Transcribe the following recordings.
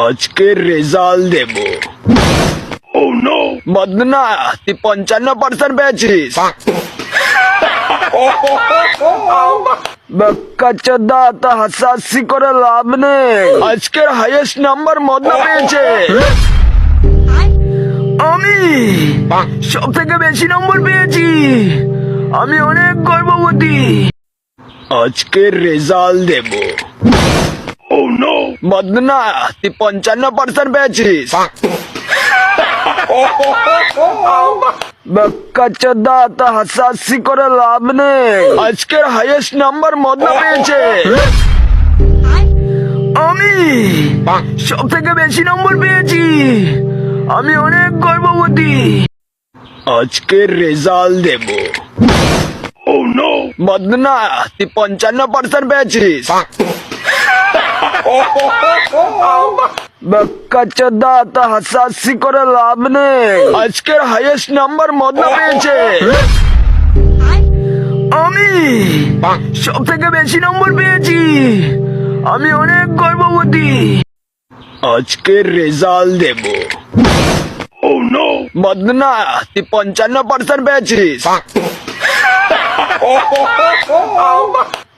আজকের রেজাল্ট দেব। বদনা, তুই 55% পেয়েছিস। বাক্কা চোদা, তা হাসাহাসি করে লাভ নেই। আজকের হাইয়েস্ট নাম্বার মদনা পেয়েছে। আমি সব থেকে বেশি নম্বর পেয়েছি। আমি অনেক গর্ববতী। আজকের রেজাল্ট দেব। বদনা, তুই 55% পেয়েছিস। বাক্কা চোদা, তা হাসাহাসি করে লাভ নেই। আজকের হাইয়েস্ট নাম্বার মদনা পেয়েছে। আমি সব থেকে বেশি নম্বর পেয়েছি। আমি অনেক গর্ববতী। আজকের রেজাল্ট দেব। বদনা, তুই 55% পেয়েছিস। বাক্কা চোদা, তা হাসাহাসি করে লাভ নেই। আজকের হাইয়েস্ট নাম্বার মদনা পেয়েছে। আমি সব থেকে বেশি নম্বর পেয়েছি। আমি অনেক গর্ববতী। আজকের রেজাল্ট দেব। বদনা, তুই 55% পেয়েছিস।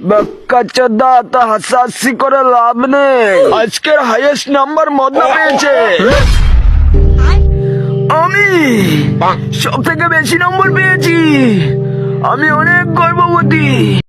বাক্কা চোদা, তা হাসাহাসি করে লাভ নেই। আজকের হাইয়েস্ট নাম্বার মদনা পেয়েছে। আমি সব থেকে বেশি নম্বর পেয়েছি। আমি অনেক গর্ববতী।